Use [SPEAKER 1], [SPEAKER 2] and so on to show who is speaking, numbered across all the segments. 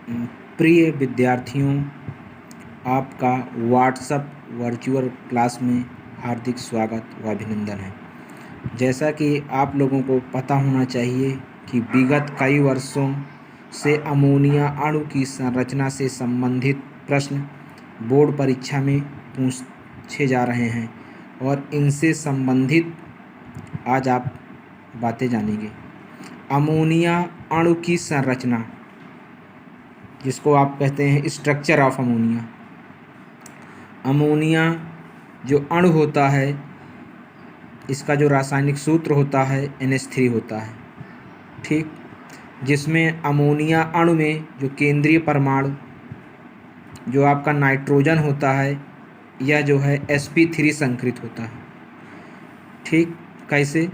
[SPEAKER 1] प्रिय विद्यार्थियों, आपका व्हाट्सएप वर्चुअल क्लास में हार्दिक स्वागत व अभिनंदन है। जैसा कि आप लोगों को पता होना चाहिए कि विगत कई वर्षों से अमोनिया अणु की संरचना से संबंधित प्रश्न बोर्ड परीक्षा में पूछे जा रहे हैं और इनसे संबंधित आज आप बातें जानेंगे। अमोनिया अणु की संरचना, जिसको आप कहते हैं स्ट्रक्चर ऑफ अमोनिया। अमोनिया जो अणु होता है, इसका जो रासायनिक सूत्र होता है NH3 होता है, ठीक। जिसमें अमोनिया अणु में जो केंद्रीय परमाणु जो आपका नाइट्रोजन होता है, यह जो है sp3 संकरित होता है, ठीक। कैसे?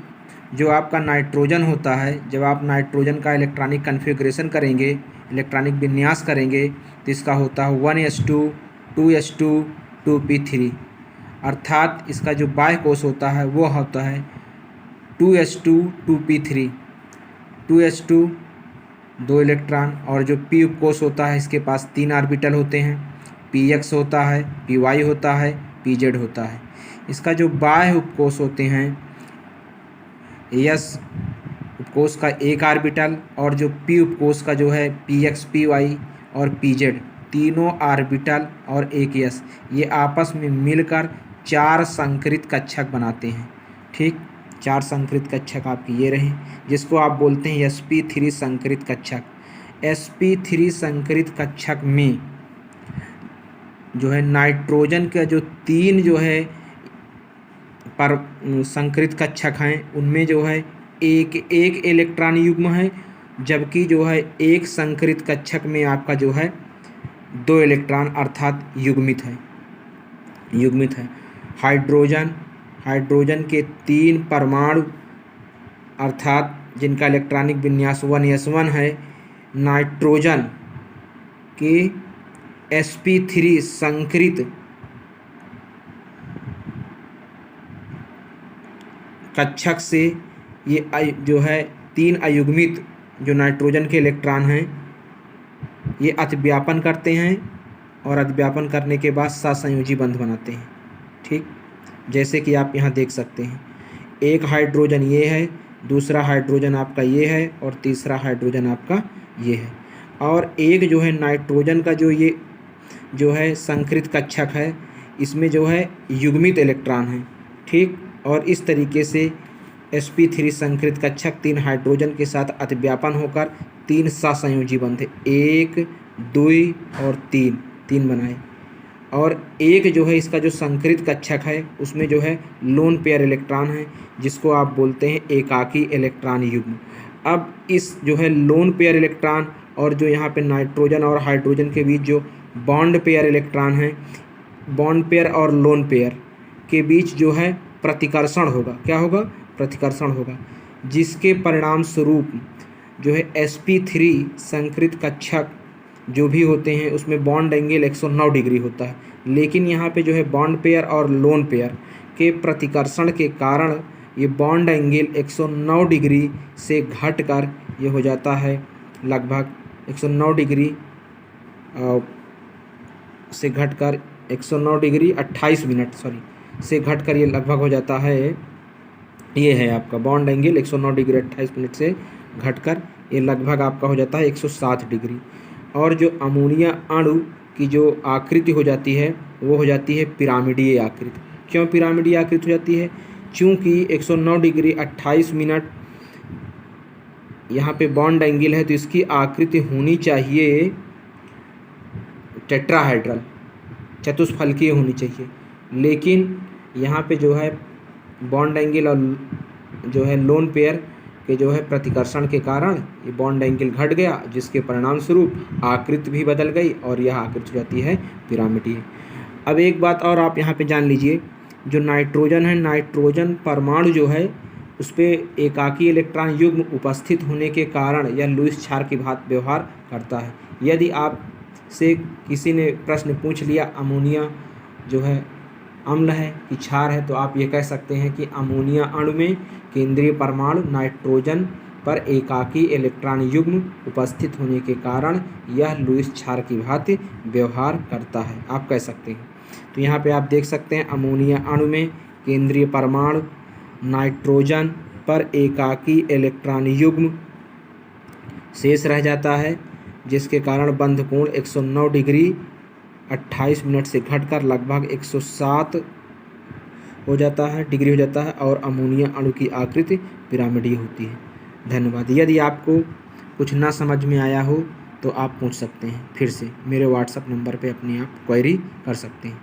[SPEAKER 1] जो आपका नाइट्रोजन होता है, जब आप नाइट्रोजन का इलेक्ट्रॉनिक कन्फिग्रेशन करेंगे, इलेक्ट्रॉनिक विन्यास करेंगे, तो इसका होता है 1s2 2s2 2p3, अर्थात इसका जो बाह्य कोश होता है वो होता है 2s2 2p3। 2s2 2 इलेक्ट्रॉन, और जो p उपकोष होता है इसके पास 3 ऑर्बिटल होते हैं, px होता है, py होता है, pz होता है। इसका जो बाह्य उपकोष होते हैं, s उपकोष का 1 ऑर्बिटल, और जो p उपकोष का जो है px py और pz, तीनों ऑर्बिटल और एक s, ये आपस में मिलकर 4 संकरित कक्षक बनाते हैं, ठीक। 4 संकरित कक्षक आपके ये रहे, जिसको आप बोलते हैं sp3 संकरित कक्षक। sp3 संकरित कक्षक में जो है नाइट्रोजन का जो 3 जो है पर संकरित कक्षक हैं, उनमें जो है एक इलेक्ट्रॉन युग्म है, जबकि जो है एक संकरित कक्षक में आपका जो है 2 इलेक्ट्रॉन अर्थात युग्मित है। हाइड्रोजन के 3 परमाणु अर्थात जिनका इलेक्ट्रॉनिक विन्यास 1s1 है, नाइट्रोजन के sp3 संकरित कक्षक से ये जो है 3 अयुग्मित जो नाइट्रोजन के इलेक्ट्रॉन हैं, ये अतिव्यापन करते हैं और अतिव्यापन करने के बाद सहसंयोजी बंध बनाते हैं, ठीक। जैसे कि आप यहाँ देख सकते हैं, एक हाइड्रोजन ये है, दूसरा हाइड्रोजन आपका ये है, और तीसरा हाइड्रोजन आपका ये है। और एक जो है नाइट्रोजन का जो ये जो है संकरित कक्षक है, इसमें जो है युग्मित इलेक्ट्रॉन है, ठीक। और इस तरीके से sp3 संकरित कक्षक 3 हाइड्रोजन के साथ अतिव्यापन होकर 3 सहसंयोजी बंधे 1 2 और 3 बनाए। और एक जो है इसका जो संकरित कक्षक है, उसमें जो है लोन पेयर इलेक्ट्रॉन है, जिसको आप बोलते हैं एकाकी इलेक्ट्रॉन युग्म। अब इस जो है लोन पेयर इलेक्ट्रॉन और जो यहाँ पे नाइट्रोजन और हाइड्रोजन के बीच जो बॉन्ड पेयर इलेक्ट्रॉन है, बॉन्ड पेयर और लोन पेयर के बीच जो है प्रतिकर्षण होगा। क्या होगा? प्रतिकर्षण होगा, जिसके परिणाम स्वरूप जो है sp3 संकरित कक्षक जो भी होते हैं उसमें बॉन्ड एंगल 109 डिग्री होता है। लेकिन यहाँ पे जो है बॉन्ड पेयर और लोन पेयर के प्रतिकर्षण के कारण ये बॉन्ड एंगल 109 डिग्री से घटकर ये हो जाता है लगभग 109 डिग्री से घटकर 109 डिग्री 28 मिनट से घटकर ये लगभग हो जाता है, ये है आपका बॉन्ड एंगल 109 डिग्री 28 मिनट से घटकर ये लगभग आपका हो जाता है 107 डिग्री। और जो अमोनिया अणु की जो आकृति हो जाती है वो हो जाती है पिरामिडीय आकृति। क्यों पिरामिडीय आकृति हो जाती है? चूँकि 109 डिग्री 28 मिनट यहाँ पे बॉन्ड एंगल है, तो इसकी आकृति होनी चाहिए टेट्राहेड्रल, चतुष्फलकीय होनी चाहिए। लेकिन यहाँ पे जो है बॉन्ड एंगल और जो है लोन पेयर के जो है प्रतिकर्षण के कारण ये बॉन्ड एंगल घट गया, जिसके परिणाम स्वरूप आकृति भी बदल गई और यह आकृति हो जाती है पिरामिडीय। अब एक बात और आप यहाँ पे जान लीजिए, जो नाइट्रोजन है, नाइट्रोजन परमाणु जो है उस पर एकाकी इलेक्ट्रॉन युग्म उपस्थित होने के कारण यह लुईस क्षार की भांति व्यवहार करता है। यदि आप से किसी ने प्रश्न पूछ लिया अमोनिया जो है अम्ल है कि क्षार है, तो आप ये कह सकते हैं कि अमोनिया अणु में केंद्रीय परमाणु नाइट्रोजन पर एकाकी इलेक्ट्रॉन युग्म उपस्थित होने के कारण यह लुईस क्षार की भांति व्यवहार करता है, आप कह सकते हैं। तो यहाँ पे आप देख सकते हैं अमोनिया अणु में केंद्रीय परमाणु नाइट्रोजन पर एकाकी इलेक्ट्रॉन युग्म शेष रह जाता है, जिसके कारण बंध कोण 109 डिग्री 28 मिनट से घटकर लगभग 107 हो जाता है डिग्री हो जाता है और अमोनिया अणु की आकृति पिरामिडीय होती है। धन्यवाद। यदि आपको कुछ ना समझ में आया हो तो आप पूछ सकते हैं, फिर से मेरे व्हाट्सएप नंबर पे अपनी आप क्वेरी कर सकते हैं।